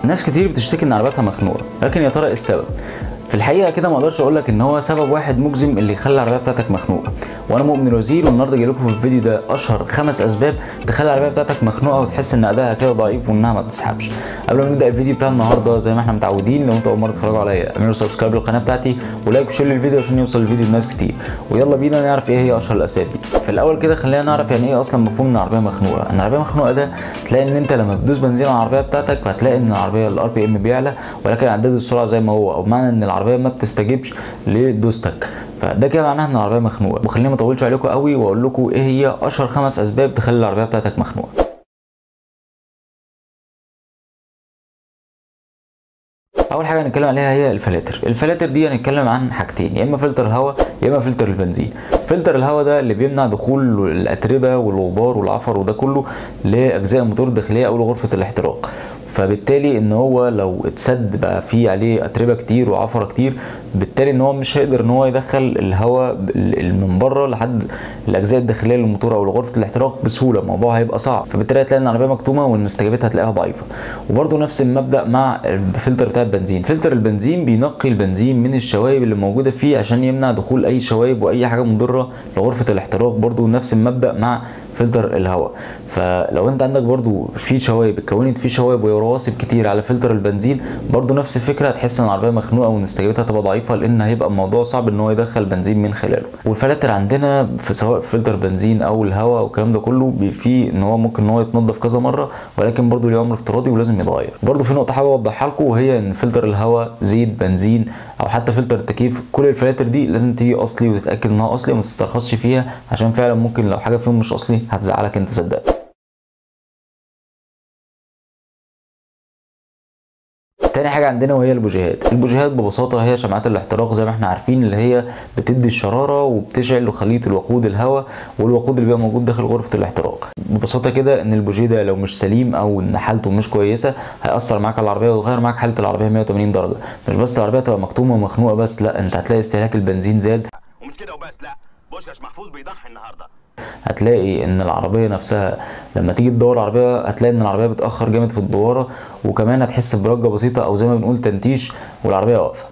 ناس كتير بتشتكي ان عربياتها مخنوقه، لكن يا ترى ايه السبب؟ في الحقيقه كده ما اقدرش اقول لك ان هو سبب واحد مجزم اللي يخلي العربيه بتاعتك مخنوقه. وانا مؤمن الوزير، والنهارده جاي لكم في الفيديو ده اشهر 5 اسباب تخلي العربيه بتاعتك مخنوقه وتحس ان ادائها كده ضعيف وانها ما بتسحبش. قبل ما نبدا الفيديو بتاع النهارده زي ما احنا متعودين، لو انتوا اول مره تتفرجوا عليا اعملوا سبسكرايب للقناه بتاعتي ولايك وشير للفيديو عشان يوصل الفيديو لناس كتير. ويلا بينا نعرف ايه هي اشهر الاسباب دي. في الاول كده خلينا نعرف يعني ايه اصلا مفهوم ان العربيه مخنوقه. ان العربيه مخنوقه ده تلاقي ان انت لما بتدوس بنزين على العربيه بتاعتك فهتلاقي ان العربيه الار بي ام بيعلى، ولكن عداد السرعه زي ما هو، او بمعنى ان العربيه ما بتستجيبش لدوستك. فده كده معناه ان العربيه مخنوقه. وخليني ما اطولش عليكم قوي واقول لكم ايه هي اشهر 5 اسباب تخلي العربيه بتاعتك مخنوقه. اول حاجه هنتكلم عليها هي الفلاتر. الفلاتر دي هنتكلم عن حاجتين، يا اما فلتر الهواء يا اما فلتر البنزين. فلتر الهواء ده اللي بيمنع دخول الاتربه والغبار والعفر وده كله لاجزاء الموتور الداخليه او لغرفه الاحتراق. فبالتالي ان هو لو اتسد بقى فيه عليه اتربه كتير وعفره كتير، بالتالي ان هو مش هيقدر ان هو يدخل الهواء من بره لحد الاجزاء الداخليه للموتور او لغرفه الاحتراق بسهوله. الموضوع هيبقى صعب، فبالتالي هتلاقي ان العربيه مكتومه وان استجابتها هتلاقيها ضعيفه. وبرده نفس المبدا مع الفلتر بتاع البنزين. فلتر البنزين بينقي البنزين من الشوايب اللي موجوده فيه عشان يمنع دخول اي شوايب واي حاجه مضره لغرفه الاحتراق. برده نفس المبدا مع فلتر الهواء. فلو انت عندك برضو في شوايب اتكونت فيه شوايب ورواسب كتير على فلتر البنزين، برضو نفس الفكره، هتحس ان العربيه مخنوقه وان استجابتها تبقى ضعيفه، لان هيبقى الموضوع صعب ان هو يدخل بنزين من خلاله. والفلاتر عندنا في سواء فلتر بنزين او الهواء والكلام ده كله فيه ان هو ممكن ان هو يتنضف كذا مره، ولكن برضو ليه عمر افتراضي ولازم يتغير. برضو في نقطه حابب اوضحها لكم، وهي ان فلتر الهواء، زيت، بنزين، او حتى فلتر التكييف، كل الفلاتر دي لازم تيجي اصلي وتتاكد انها اصلي وما تسترخصش فيها، عشان فعلا ممكن لو حاجه فيهم مش اصلي هتزعلك انت صدقني. تاني حاجه عندنا وهي البوجيهات. البوجيهات ببساطه هي شمعات الاحتراق زي ما احنا عارفين، اللي هي بتدي الشراره وبتشعل خليط الوقود الهواء والوقود اللي بيبقى موجود داخل غرفه الاحتراق. ببساطه كده ان البوجيه ده لو مش سليم او ان حالته مش كويسه هياثر معاك على العربيه ويغير معاك حاله العربيه 180 درجه. مش بس العربيه تبقى مكتومه ومخنوقه بس، لا، انت هتلاقي استهلاك البنزين زاد. ومش كده وبس، لا، بوشكاش محفوظ بيضحي النهارده. هتلاقي ان العربيه نفسها لما تيجي تدور العربيه هتلاقي ان العربيه بتاخر جامد في الدواره، وكمان هتحس برجه بسيطه او زي ما بنقول تنتيش والعربيه واقفه.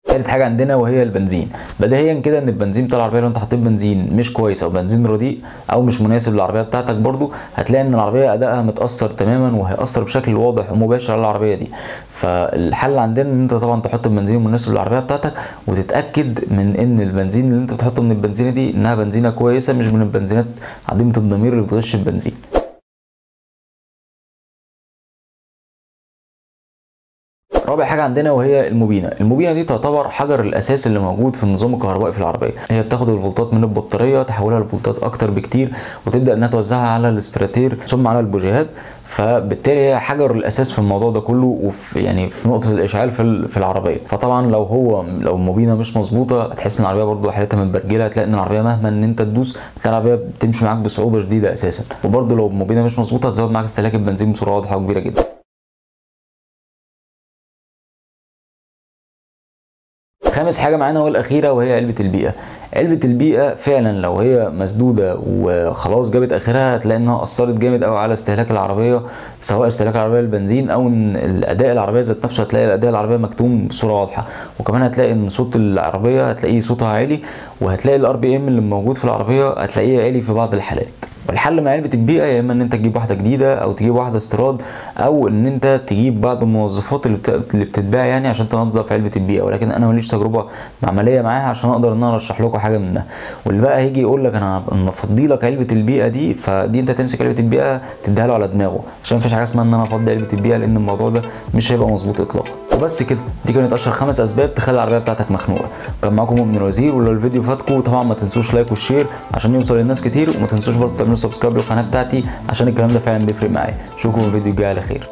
تالت حاجه عندنا وهي البنزين. بديهيا كده ان البنزين بتاع العربيه لو انت حطيت بنزين مش كويس او بنزين رديء او مش مناسب للعربيه بتاعتك، برضو هتلاقي ان العربيه ادائها متاثر تماما وهيأثر بشكل واضح ومباشر على العربيه دي. فالحل عندنا ان انت طبعا تحط البنزين المناسب للعربيه بتاعتك، وتتاكد من ان البنزين اللي انت بتحطه من البنزينه دي انها بنزينه كويسه، مش من البنزينات عديمه الضمير اللي بتغش البنزين. رابع حاجه عندنا وهي الموبينه. الموبينه دي تعتبر حجر الاساس اللي موجود في النظام الكهربائي في العربيه. هي بتاخد الفولتات من البطاريه تحولها لفولتات اكتر بكتير وتبدا انها توزعها على الاسبراتير ثم على البوجيهات. فبالتالي هي حجر الاساس في الموضوع ده كله، وفي يعني في نقطه الاشعال في العربيه. فطبعا لو الموبينه مش مظبوطه هتحس ان العربيه برده حالتها متبرجله، هتلاقي ان العربيه مهما ان انت تدوس هتلاقي العربيه بتمشي معاك بصعوبه شديده اساسا. وبرده لو الموبينه مش مظبوطه هتزود معاك استهلاك البنزين بسرعه واضحه وكبيره جدا. خامس حاجه معانا والاخيره وهي علبه البيئه. علبه البيئه فعلا لو هي مسدوده وخلاص جابت اخرها هتلاقي انها اثرت جامد قوي على استهلاك العربيه، سواء استهلاك العربيه للبنزين او ان الاداء العربيه ذات نفسه هتلاقي الاداء العربيه مكتوم بصوره واضحه. وكمان هتلاقي ان صوت العربيه هتلاقيه صوتها عالي، وهتلاقي الار بي ام اللي موجود في العربيه هتلاقيه عالي في بعض الحالات. والحل مع علبه البيئه يا اما ان انت تجيب واحده جديده او تجيب واحده استيراد، او ان انت تجيب بعض الموظفات اللي بتتباع يعني عشان تنظف علبه البيئه. ولكن انا ماليش تجربه عمليه معاها عشان اقدر ان انا ارشح لكم حاجه منها. واللي بقى هيجي يقول لك انا مفضي لك علبه البيئه دي، فدي انت تمسك علبه البيئه تديها له على دماغه، عشان مفيش حاجه اسمها ان انا افضي علبه البيئه، لان الموضوع ده مش هيبقى مظبوط اطلاقا. وبس كده، دي كانت اشهر 5 اسباب تخلي العربيه بتاعتك مخنوقه. كان معاكم مؤمن الوزير، ولو الفيديو فاتكم طبعا ما تنسوش لايك والشير عشان يوصل للناس كتير، وما تنسوش برضه تعملوا سبسكرايب للقناه بتاعتي عشان الكلام ده فعلا بيفرق معايا. اشوفكم في الفيديو الجاي على خير.